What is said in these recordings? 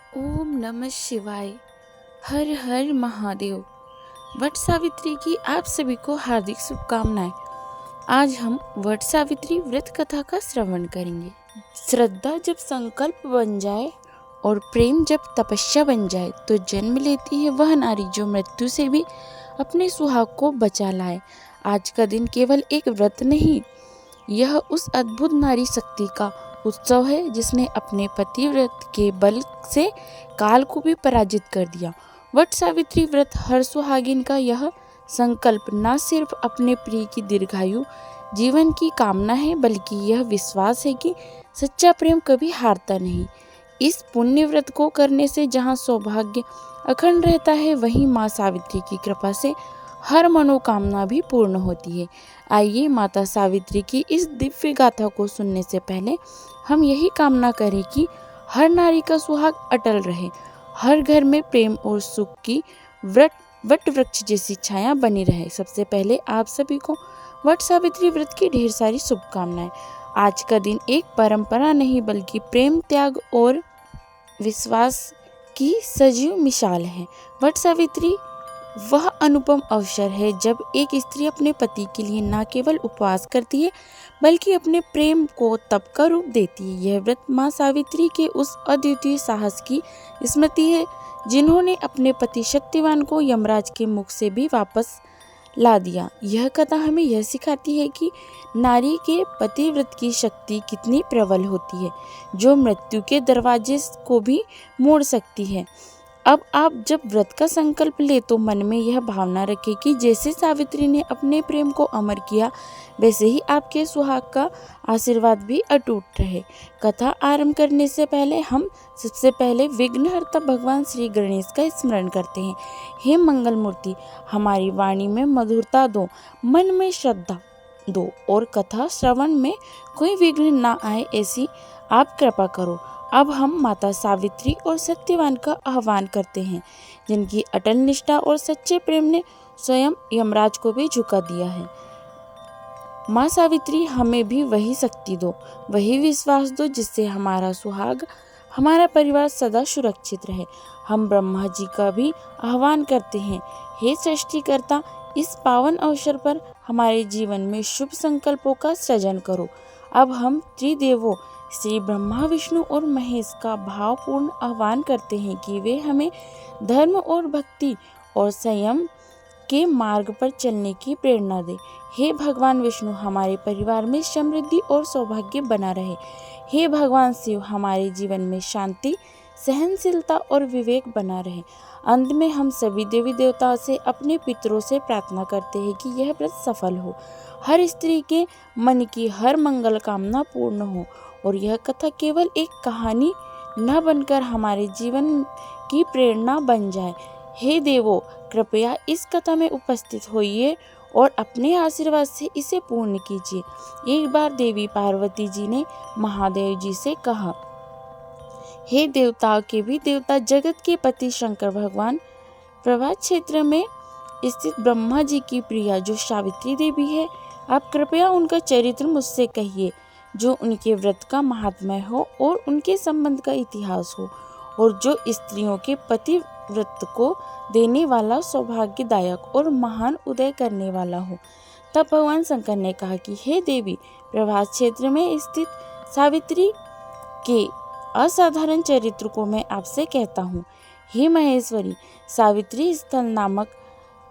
ओम नमः शिवाय। हर हर महादेव। वट सावित्री की आप सभी को हार्दिक शुभकामनाएं। आज हम वट सावित्री व्रत कथा का श्रवण करेंगे। श्रद्धा जब संकल्प बन जाए और प्रेम जब तपस्या बन जाए तो जन्म लेती है वह नारी जो मृत्यु से भी अपने सुहाग को बचा लाए। आज का दिन केवल एक व्रत नहीं, यह उस अद्भुत नारी शक्ति का उत्सव है जिसने अपने पति व्रत के बल से काल को भी पराजित कर दिया। वट सावित्री व्रत हर सुहागिन का यह संकल्प न सिर्फ अपने प्रिय की दीर्घायु जीवन की कामना है, बल्कि यह विश्वास है कि सच्चा प्रेम कभी हारता नहीं। इस पुण्य व्रत को करने से जहाँ सौभाग्य अखंड रहता है, वहीं माँ सावित्री की कृपा से हर मनोकामना भी पूर्ण होती है। आइए माता सावित्री की इस दिव्य गाथा को सुनने से पहले हम यही कामना करें कि हर नारी का सुहाग अटल रहे, हर घर में प्रेम और सुख की वट वृक्ष जैसी छाया बनी रहे। सबसे पहले आप सभी को वट सावित्री व्रत की ढेर सारी शुभकामनाएं। आज का दिन एक परंपरा नहीं बल्कि प्रेम, त्याग और विश्वास की सजीव मिसाल है। वट सावित्री वह अनुपम अवसर है जब एक स्त्री अपने पति के लिए न केवल उपवास करती है बल्कि अपने प्रेम को तप का रूप देती है। यह व्रत माँ सावित्री के उस अद्वितीय साहस की स्मृति है जिन्होंने अपने पति शक्तिवान को यमराज के मुख से भी वापस ला दिया। यह कथा हमें यह सिखाती है कि नारी के पतिव्रत की शक्ति कितनी प्रबल होती है, जो मृत्यु के दरवाजे को भी मोड़ सकती है। अब आप जब व्रत का संकल्प ले तो मन में यह भावना रखें कि जैसे सावित्री ने अपने प्रेम को अमर किया, वैसे ही आपके सुहाग का आशीर्वाद भी अटूट रहे। कथा आरंभ करने से पहले हम सबसे पहले विघ्नहर्ता भगवान श्री गणेश का स्मरण करते हैं। हे मंगल मूर्ति, हमारी वाणी में मधुरता दो, मन में श्रद्धा दो और कथा श्रवण में कोई विघ्न ना आए, ऐसी आप कृपा करो। अब हम माता सावित्री और सत्यवान का आह्वान करते हैं, जिनकी अटल निष्ठा और सच्चे प्रेम ने स्वयं यमराज को भी झुका दिया है। माँ सावित्री, हमें भी वही शक्ति दो, वही विश्वास दो जिससे हमारा सुहाग, हमारा परिवार सदा सुरक्षित रहे। हम ब्रह्मा जी का भी आह्वान करते हैं, हे सृष्टिकर्ता, इस पावन अवसर पर हमारे जीवन में शुभ संकल्पों का सृजन करो। अब हम त्रिदेवों श्री ब्रह्मा, विष्णु और महेश का भावपूर्ण आह्वान करते हैं कि वे हमें धर्म और भक्ति और संयम के मार्ग पर चलने की प्रेरणा दे। हे भगवान विष्णु, हमारे परिवार में समृद्धि और सौभाग्य बना रहे। हे भगवान शिव, हमारे जीवन में शांति, सहनशीलता और विवेक बना रहे। अंत में हम सभी देवी देवताओं से, अपने पितरों से प्रार्थना करते हैं कि यह व्रत सफल हो, हर स्त्री के मन की हर मंगल कामना पूर्ण हो और यह कथा केवल एक कहानी न बनकर हमारे जीवन की प्रेरणा बन जाए। हे देवो, कृपया इस कथा में उपस्थित होइए और अपने आशीर्वाद से इसे पूर्ण कीजिए। एक बार देवी पार्वती जी ने महादेव जी से कहा, हे देवताओं के भी देवता, जगत के पति शंकर भगवान, प्रभात क्षेत्र में स्थित ब्रह्मा जी की प्रिया जो सावित्री देवी है, आप कृपया उनका चरित्र मुझसे कहिए, जो उनके व्रत का महात्म्य हो और उनके संबंध का इतिहास हो और जो स्त्रियों के पति व्रत को देने वाला, सौभाग्यदायक और महान उदय करने वाला हो। तब भगवान शंकर ने कहा कि हे देवी, प्रभास क्षेत्र में स्थित सावित्री के असाधारण चरित्र को मैं आपसे कहता हूँ। हे महेश्वरी, सावित्री स्थल नामक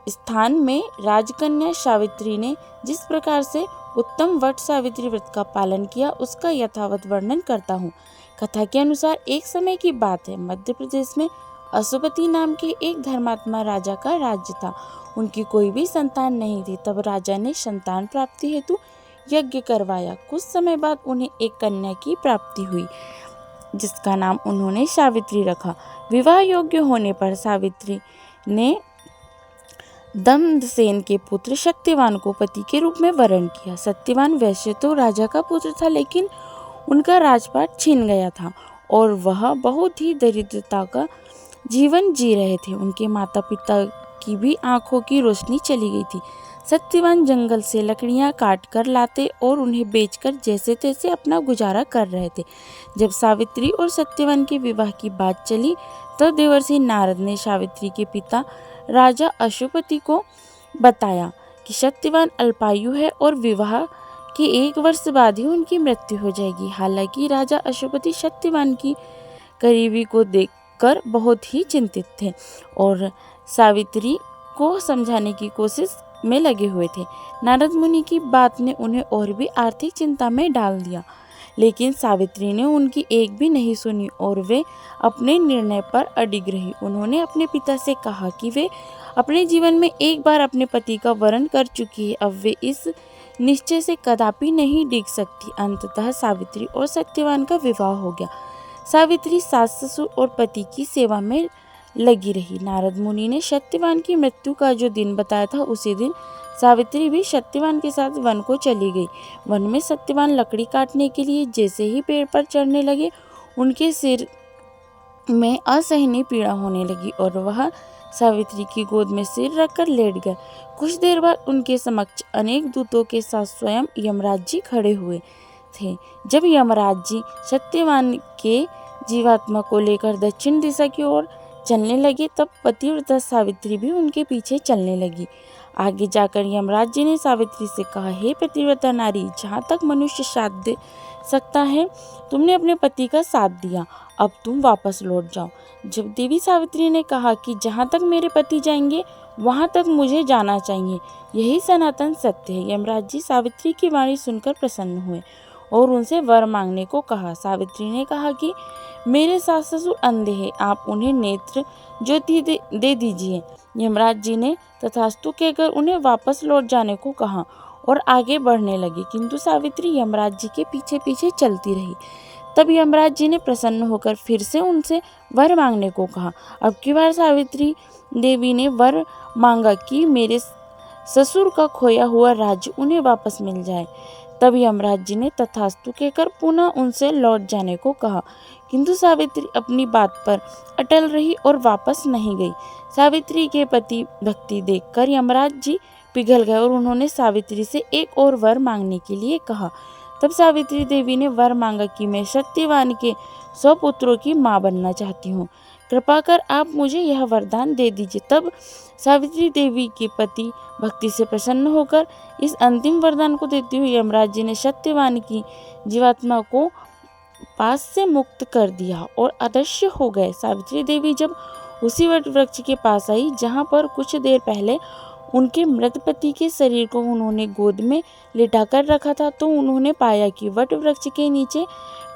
स्थान में राजकन्या सावित्री ने जिस प्रकार से उत्तम वट सावित्री व्रत का पालन किया, उसका यथावत वर्णन करता हूँ। कथा के अनुसार एक समय की बात है, मध्य प्रदेश में अशुपति नाम के एक धर्मात्मा राजा का राज्य था। उनकी कोई भी संतान नहीं थी। तब राजा ने संतान प्राप्ति हेतु यज्ञ करवाया। कुछ समय बाद उन्हें एक कन्या की प्राप्ति हुई, जिसका नाम उन्होंने सावित्री रखा। विवाह योग्य होने पर सावित्री ने दमदसेन के पुत्र सत्यवान को पति के रूप में वरण किया। सत्यवान वैसे तो राजा का पुत्र था, लेकिन उनका राजपाट छिन गया था और वह बहुत ही दरिद्रता का जीवन जी रहे थे। उनके माता पिता की भी आंखों की रोशनी चली गई थी। सत्यवान जंगल से लकड़ियां काट कर लाते और उन्हें बेचकर जैसे तैसे अपना गुजारा कर रहे थे। जब सावित्री और सत्यवान के विवाह की बात चली तब देवर्षि नारद ने सावित्री के पिता राजा अश्वपति को बताया कि सत्यवान अल्पायु है और विवाह के 1 वर्ष बाद ही उनकी मृत्यु हो जाएगी। हालांकि राजा अश्वपति सत्यवान की करीबी को देखकर बहुत ही चिंतित थे और सावित्री को समझाने की कोशिश में लगे हुए थे। नारद मुनि की बात ने उन्हें और भी आर्थिक चिंता में डाल दिया, लेकिन सावित्री ने उनकी एक भी नहीं सुनी और वे अपने निर्णय पर अडिग रही। उन्होंने अपने पिता से कहा कि वे अपने जीवन में एक बार अपने पति का वरण कर चुकी है, अब वे इस निश्चय से कदापि नहीं डिग सकती। अंततः सावित्री और सत्यवान का विवाह हो गया। सावित्री सास ससुर और पति की सेवा में लगी रही। नारद मुनि ने सत्यवान की मृत्यु का जो दिन बताया था उसी दिन सावित्री भी सत्यवान के साथ वन को चली गई। वन में सत्यवान लकड़ी काटने के लिए जैसे ही पेड़ पर चढ़ने लगे उनके सिर में असहनीय पीड़ा होने लगी और वह सावित्री की गोद में सिर रखकर लेट गए। कुछ देर बाद उनके समक्ष अनेक दूतों के साथ स्वयं यमराज जी खड़े हुए थे। जब यमराज जी सत्यवान के जीवात्मा को लेकर दक्षिण दिशा की ओर चलने लगे तब पतिव्रता सावित्री भी उनके पीछे चलने लगी। आगे जाकर यमराज जी ने सावित्री से कहा, हे पतिव्रता नारी, जहाँ तक मनुष्य साथ दे सकता है तुमने अपने पति का साथ दिया, अब तुम वापस लौट जाओ। जब देवी सावित्री ने कहा कि जहाँ तक मेरे पति जाएंगे वहाँ तक मुझे जाना चाहिए, यही सनातन सत्य है। यमराज जी सावित्री की वाणी सुनकर प्रसन्न हुए और उनसे वर मांगने को कहा। सावित्री ने कहा कि मेरे सास ससुर अंधे हैं, आप उन्हें नेत्र ज्योति दे दीजिए। यमराज जी ने तथास्तु कहकर उन्हें वापस लौट जाने को कहा और आगे बढ़ने लगे, किंतु सावित्री यमराज जी के पीछे पीछे चलती रही। तब यमराज जी ने प्रसन्न होकर फिर से उनसे वर मांगने को कहा। अब की बार सावित्री देवी ने वर मांगा कि मेरे ससुर का खोया हुआ राज्य उन्हें वापस मिल जाए। तब यमराज जी ने तथास्तु कहकर पुनः उनसे लौट जाने को कहा, किंतु सावित्री अपनी बात पर अटल रही और वापस नहीं गई। सावित्री के पति भक्ति देखकर यमराज जी पिघल गए और उन्होंने सावित्री से एक और वर मांगने के लिए कहा। तब सावित्री देवी ने वर मांगा कि मैं सत्यवान के 100 पुत्रों की मां बनना चाहती हूँ, कृपा कर आप मुझे यह वरदान दे दीजिए। तब सावित्री देवी के पति भक्ति से प्रसन्न होकर इस अंतिम वरदान को देते हुए यमराज जी ने सत्यवान की जीवात्मा को पास से मुक्त कर दिया और अदृश्य हो गए। सावित्री देवी जब उसी वट वृक्ष के पास आई जहाँ पर कुछ देर पहले उनके मृत पति के शरीर को उन्होंने गोद में लिटाकर रखा था, तो उन्होंने पाया कि वट वृक्ष के नीचे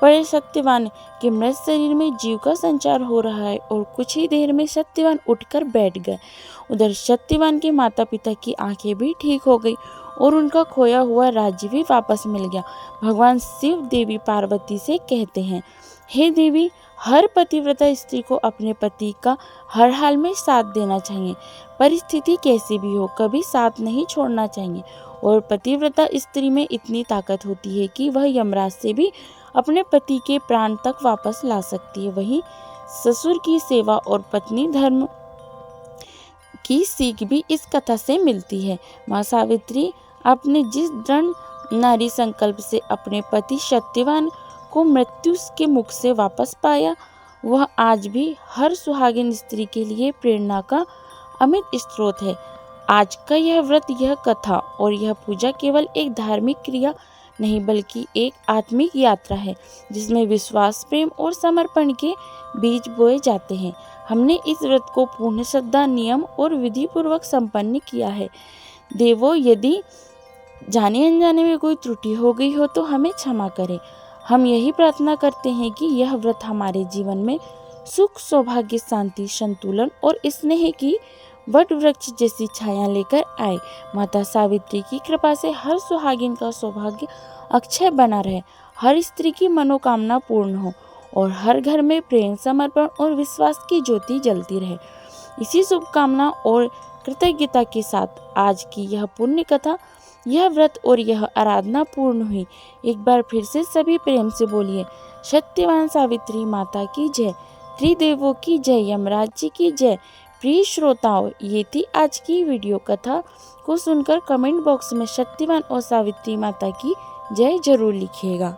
पड़े सत्यवान के मृत शरीर में जीव का संचार हो रहा है और कुछ ही देर में सत्यवान उठकर बैठ गए। उधर सत्यवान के माता पिता की आंखें भी ठीक हो गई और उनका खोया हुआ राज्य भी वापस मिल गया। भगवान शिव देवी पार्वती से कहते हैं, हे देवी, हर पतिव्रता स्त्री को अपने पति का हर हाल में साथ देना चाहिए, परिस्थिति कैसी भी हो कभी साथ नहीं छोड़ना चाहिए। और पतिव्रता स्त्री में इतनी ताकत होती है कि वह यमराज से भी अपने पति के प्राण तक वापस ला सकती है। वहीं ससुर की सेवा और पत्नी धर्म की सीख भी इस कथा से मिलती है। माँ सावित्री आपने जिस दृढ़ नारी संकल्प से अपने पति सत्यवान को मृत्यु के मुख से वापस पाया, वह आज भी हर सुहागिन स्त्री के लिए प्रेरणा का अमित स्रोत है। आज का यह व्रत, यह कथा और यह पूजा केवल एक धार्मिक क्रिया नहीं बल्कि एक आत्मिक यात्रा है जिसमें विश्वास, प्रेम और समर्पण के बीज बोए जाते हैं। हमने इस व्रत को पूर्ण श्रद्धा, नियम और विधि पूर्वक संपन्न किया है। देवो, यदि जाने अनजाने में कोई त्रुटि हो गई हो तो हमें क्षमा करें। हम यही प्रार्थना करते हैं कि यह व्रत हमारे जीवन में सुख, सौभाग्य, शांति, संतुलन और स्नेह की वट वृक्ष जैसी छाया लेकर आए। माता सावित्री की कृपा से हर सुहागिन का सौभाग्य अक्षय बना रहे, हर स्त्री की मनोकामना पूर्ण हो और हर घर में प्रेम, समर्पण और विश्वास की ज्योति जलती रहे। इसी शुभकामना और कृतज्ञता के साथ आज की यह पुण्य कथा, यह व्रत और यह आराधना पूर्ण हुई। एक बार फिर से सभी प्रेम से बोलिए, सत्यवान सावित्री माता की जय, त्रिदेवों की जय, यमराज जी की जय, प्रिय श्रोताओं, ये थी आज की वीडियो कथा को सुनकर कमेंट बॉक्स में शक्तिवान और सावित्री माता की जय जरूर लिखिएगा।